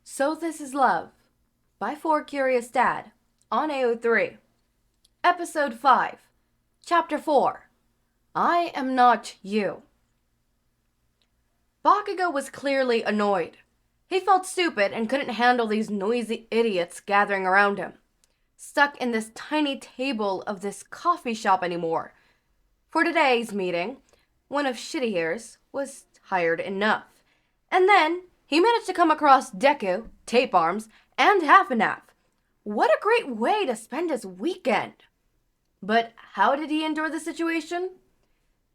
So This Is Love by 4 Curious Dad on AO3. Episode 5, Chapter 4, I Am Not You. Bakugo was clearly annoyed. He felt stupid and couldn't handle these noisy idiots gathering around him, stuck in this tiny table of this coffee shop anymore. For today's meeting, one of Shitty was tired enough. And then he managed to come across Deku, Tape Arms, and Half and Half. What a great way to spend his weekend! But how did he endure the situation?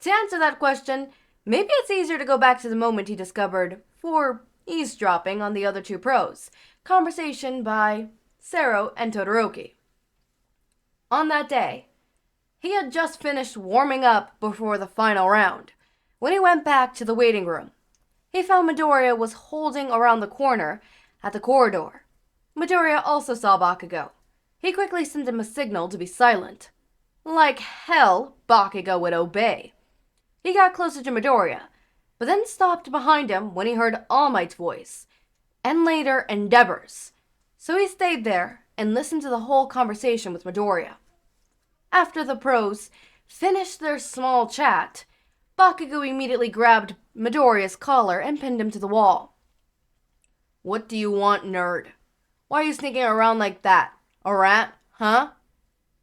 To answer that question, maybe it's easier to go back to the moment he discovered, for eavesdropping on the other two pros, conversation by Sero and Todoroki. On that day, he had just finished warming up before the final round, when he went back to the waiting room. He found Midoriya was holding around the corner at the corridor. Midoriya also saw Bakugo. He quickly sent him a signal to be silent. Like hell, Bakugo would obey. He got closer to Midoriya, but then stopped behind him when he heard All Might's voice, and later Endeavor's. So he stayed there and listened to the whole conversation with Midoriya. After the pros finished their small chat, Bakugo immediately grabbed Midoriya's collar and pinned him to the wall. What do you want, nerd? Why are you sneaking around like that? A rat, huh?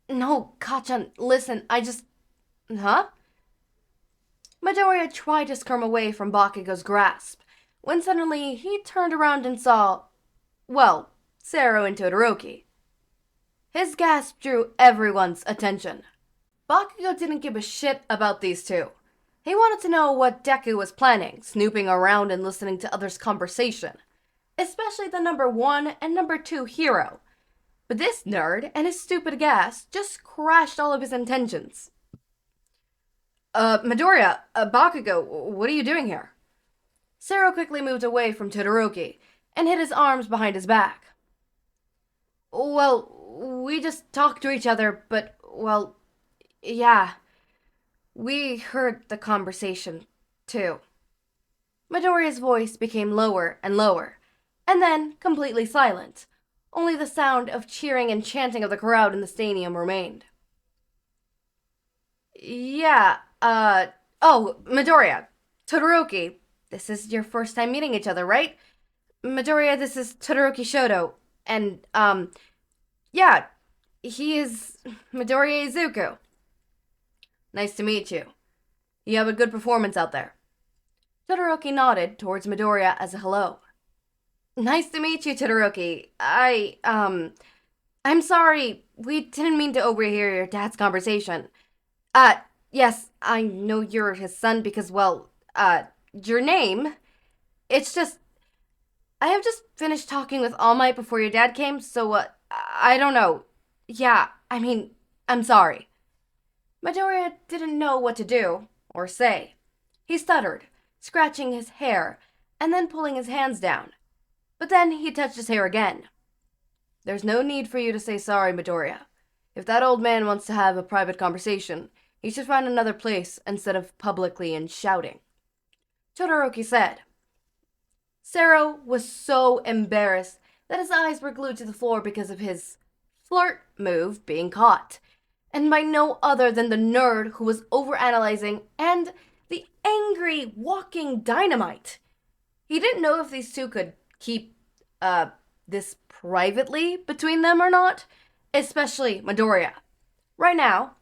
No, Kachan, listen, Huh? Midoriya tried to squirm away from Bakugo's grasp, when suddenly he turned around and saw, well, Sero and Todoroki. His gasp drew everyone's attention. Bakugo didn't give a shit about these two. He wanted to know what Deku was planning, snooping around and listening to others' conversation, especially the number 1 and number 2 hero. But this nerd and his stupid gas just crashed all of his intentions. Midoriya, Bakugo, what are you doing here? Sero quickly moved away from Todoroki and hid his arms behind his back. Well, we just talked to each other, but, well, yeah. We heard the conversation, too. Midoriya's voice became lower and lower, and then completely silent. Only the sound of cheering and chanting of the crowd in the stadium remained. Yeah, Midoriya, Todoroki, this is your first time meeting each other, right? Midoriya, this is Todoroki Shoto, and, yeah, he is Midoriya Izuku. Nice to meet you. You have a good performance out there. Todoroki nodded towards Midoriya as a hello. Nice to meet you, Todoroki. I'm sorry. We didn't mean to overhear your dad's conversation. Yes, I know you're his son because, well, your name. It's just, I have just finished talking with All Might before your dad came, so, I don't know. Yeah, I'm sorry. Midoriya didn't know what to do or say. He stuttered, scratching his hair and then pulling his hands down. But then he touched his hair again. There's no need for you to say sorry, Midoriya. If that old man wants to have a private conversation, he should find another place instead of publicly and shouting. Todoroki said. Sero was so embarrassed that his eyes were glued to the floor because of his flirt move being caught, and by no other than the nerd who was overanalyzing and the angry walking dynamite. He didn't know if these two could keep, this privately between them or not, especially Midoriya. Right now,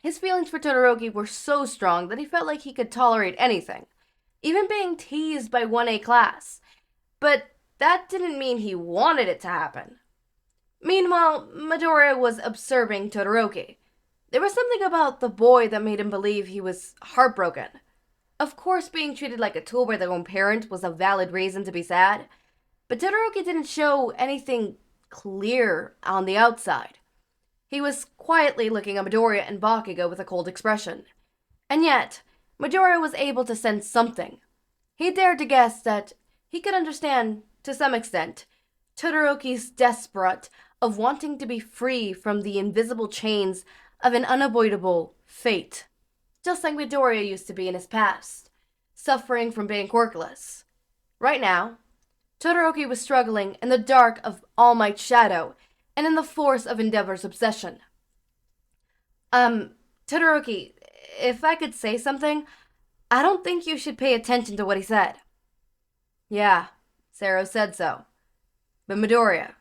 his feelings for Todoroki were so strong that he felt like he could tolerate anything, even being teased by 1A class. But that didn't mean he wanted it to happen. Meanwhile, Midoriya was observing Todoroki. There was something about the boy that made him believe he was heartbroken. Of course, being treated like a tool by their own parent was a valid reason to be sad, but Todoroki didn't show anything clear on the outside. He was quietly looking at Midoriya and Bakugo with a cold expression. And yet, Midoriya was able to sense something. He dared to guess that he could understand, to some extent, Todoroki's desperate of wanting to be free from the invisible chains of an unavoidable fate, just like Midoriya used to be in his past, suffering from being quirkless. Right now, Todoroki was struggling in the dark of All Might's shadow and in the force of Endeavor's obsession. Todoroki, if I could say something, I don't think you should pay attention to what he said. Yeah, Sero said so. But Midoriya,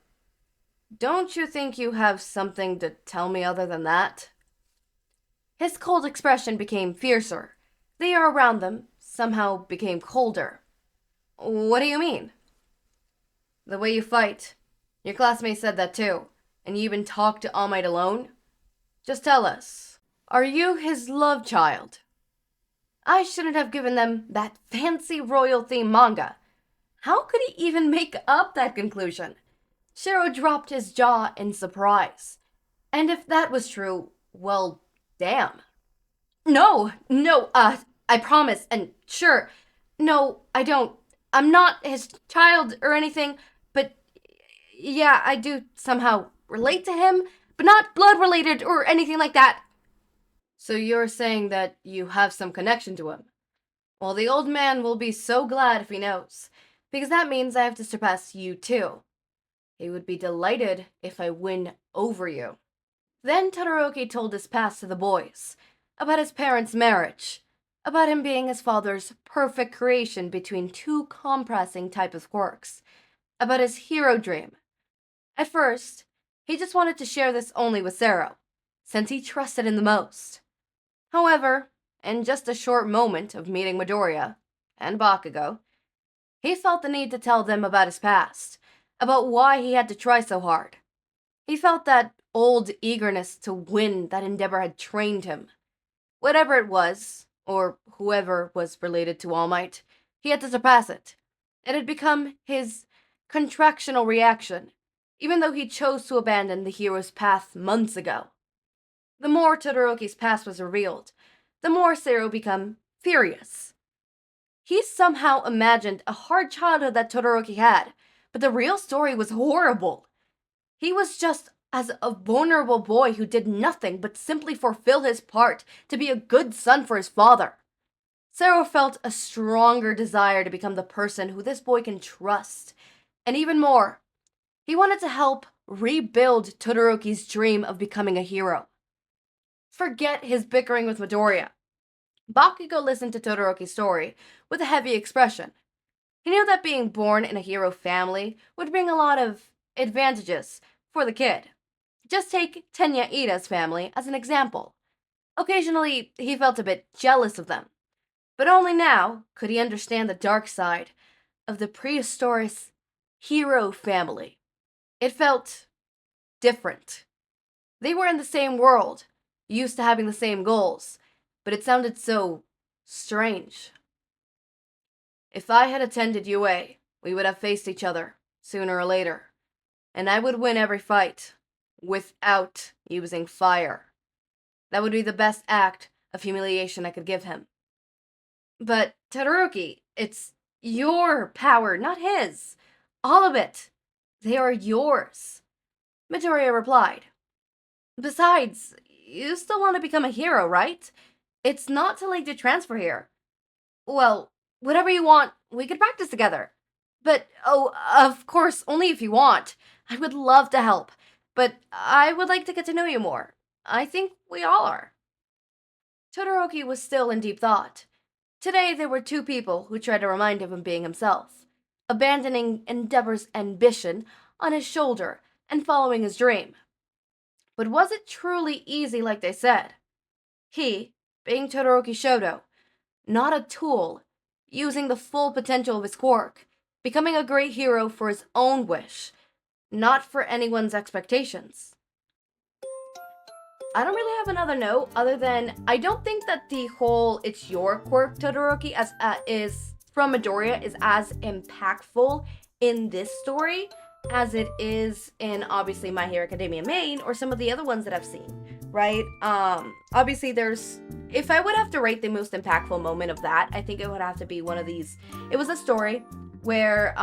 don't you think you have something to tell me other than that? His cold expression became fiercer. The air around them somehow became colder. What do you mean? The way you fight. Your classmate said that too. And you even talked to All Might alone? Just tell us. Are you his love child? I shouldn't have given them that fancy royal theme manga. How could he even make up that conclusion? Sero dropped his jaw in surprise. And if that was true, well, damn. No, I promise, and sure, no, I don't. I'm not his child or anything, but yeah, I do somehow relate to him, but not blood related or anything like that. So you're saying that you have some connection to him? Well, the old man will be so glad if he knows, because that means I have to surpass you too. He would be delighted if I win over you. Then Todoroki told his past to the boys, about his parents' marriage, about him being his father's perfect creation between two compressing type of quirks, about his hero dream. At first, he just wanted to share this only with Sero, since he trusted him the most. However, in just a short moment of meeting Midoriya and Bakugo, he felt the need to tell them about his past, about why he had to try so hard. He felt that old eagerness to win that Endeavor had trained him. Whatever it was, or whoever was related to All Might, he had to surpass it. It had become his contractional reaction, even though he chose to abandon the hero's path months ago. The more Todoroki's past was revealed, the more Sero became furious. He somehow imagined a hard childhood that Todoroki had, but the real story was horrible. He was just as a vulnerable boy who did nothing but simply fulfill his part to be a good son for his father. Sero felt a stronger desire to become the person who this boy can trust. And even more, he wanted to help rebuild Todoroki's dream of becoming a hero. Forget his bickering with Midoriya. Bakugo listened to Todoroki's story with a heavy expression. He knew that being born in a hero family would bring a lot of advantages for the kid. Just take Tenya Ida's family as an example. Occasionally, he felt a bit jealous of them. But only now could he understand the dark side of the prehistoric hero family. It felt different. They were in the same world, used to having the same goals, but it sounded so strange. If I had attended UA, we would have faced each other, sooner or later, and I would win every fight, without using fire. That would be the best act of humiliation I could give him. But, Todoroki, it's your power, not his. All of it. They are yours. Midoriya replied. Besides, you still want to become a hero, right? It's not too late to transfer here. Well, whatever you want, we could practice together. But, of course, only if you want. I would love to help, but I would like to get to know you more. I think we all are. Todoroki was still in deep thought. Today there were two people who tried to remind him of being himself, abandoning Endeavor's ambition on his shoulder and following his dream. But was it truly easy like they said? He, being Todoroki Shoto, not a tool, using the full potential of his quirk, becoming a great hero for his own wish, not for anyone's expectations. I don't really have another note other than I don't think that the whole "it's your quirk" Todoroki as is from Midoriya is as impactful in this story as it is in obviously My Hero Academia main or some of the other ones that I've seen, right? Obviously if I would have to rate the most impactful moment of that, I think it would have to be one of these. It was a story where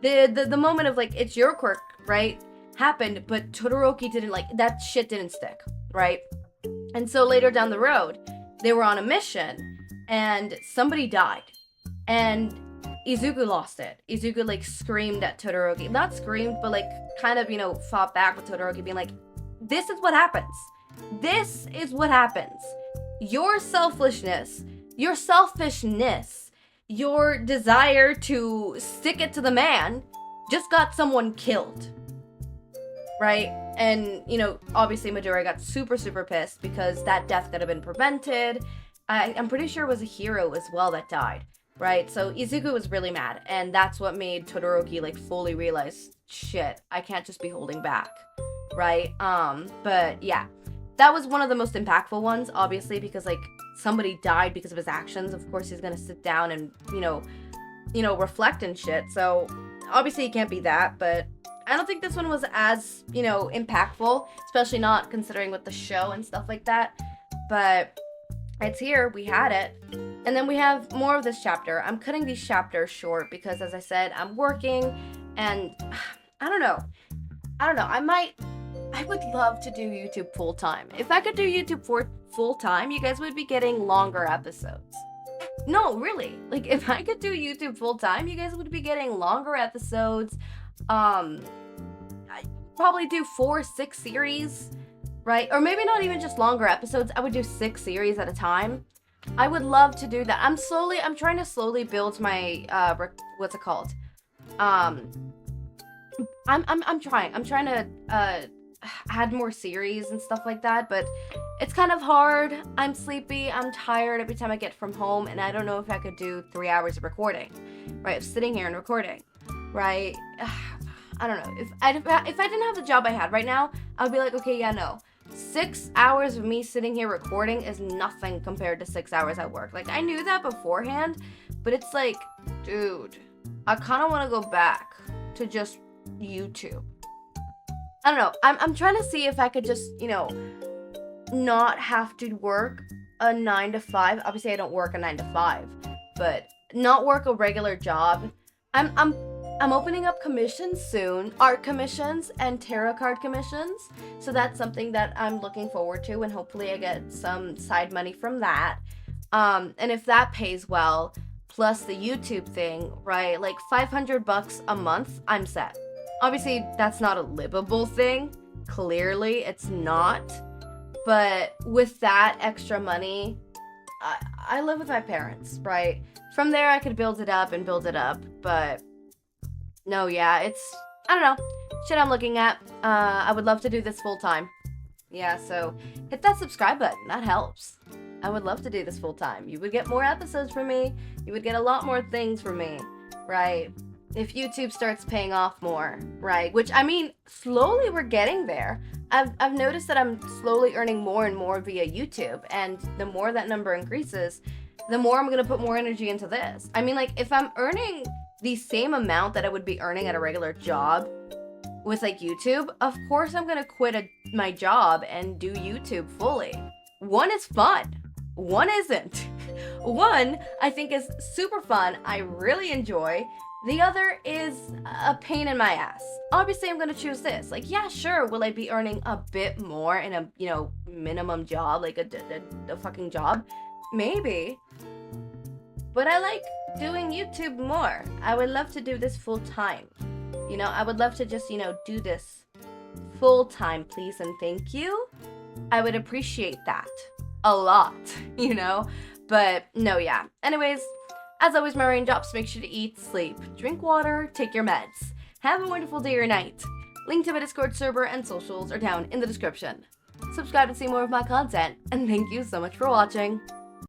the moment of like "it's your quirk," right, happened, but Todoroki that shit didn't stick, right? And so later down the road, they were on a mission and somebody died. And Izuku lost it. Izuku, like, screamed at Todoroki. Not screamed, but, like, kind of, fought back with Todoroki, being like, this is what happens. This is what happens. Your selfishness, your desire to stick it to the man just got someone killed. Right? And, obviously Midori got super, super pissed because that death could have been prevented. I'm pretty sure it was a hero as well that died. Right? So Izuku was really mad, and that's what made Todoroki, like, fully realize, shit, I can't just be holding back. Right? But yeah. That was one of the most impactful ones, obviously, because, like, somebody died because of his actions. Of course, he's gonna sit down and, reflect and shit. So, obviously, it can't be that, but I don't think this one was as, impactful, especially not considering with the show and stuff like that. But it's here, we had it. And then we have more of this chapter. I'm cutting these chapters short because, as I said, I'm working, and I don't know. I would love to do YouTube full-time. If I could do YouTube for full-time, you guys would be getting longer episodes. No, really. Like, if I could do YouTube full-time, you guys would be getting longer episodes. I'd probably do 4-6 series, right? Or maybe not even just longer episodes. I would do 6 series at a time. I would love to do that. I'm trying to slowly build my, what's it called? I'm trying to, add more series and stuff like that, but it's kind of hard. I'm sleepy, I'm tired every time I get from home, and I don't know if I could do 3 hours of recording, right? Of sitting here and recording, right? I don't know. If I didn't have the job I had right now, I would be like, okay, yeah, no. 6 hours of me sitting here recording is nothing compared to 6 hours at work. Like, I knew that beforehand, but it's like, dude, I kind of want to go back to just YouTube. I don't know. I'm trying to see if I could just, not have to work a 9 to 5. Obviously, I don't work a 9 to 5, but not work a regular job. I'm opening up commissions soon, art commissions and tarot card commissions. So that's something that I'm looking forward to, and hopefully I get some side money from that. And if that pays well, plus the YouTube thing, right? Like $500 a month, I'm set. Obviously, that's not a livable thing. Clearly, it's not. But with that extra money, I live with my parents, right? From there, I could build it up. But no, yeah, I don't know. Shit I'm looking at. I would love to do this full time. Yeah, so hit that subscribe button. That helps. I would love to do this full time. You would get more episodes from me. You would get a lot more things from me, right? If YouTube starts paying off more, right? Which, I mean, slowly we're getting there. I've noticed that I'm slowly earning more and more via YouTube, and the more that number increases, the more I'm gonna put more energy into this. I mean, like, if I'm earning the same amount that I would be earning at a regular job with, like, YouTube, of course I'm gonna quit my job and do YouTube fully. One is fun. One isn't. One, I think, is super fun. I really enjoy. The other is a pain in my ass. Obviously, I'm gonna choose this. Like, yeah, sure, will I be earning a bit more in a, minimum job, like a fucking job? Maybe. But I like doing YouTube more. I would love to do this full time. I would love to just, do this full time, please and thank you. I would appreciate that a lot, But, no, yeah. Anyways, as always, my raindrops, make sure to eat, sleep, drink water, take your meds. Have a wonderful day or night. Link to my Discord server and socials are down in the description. Subscribe to see more of my content, and thank you so much for watching.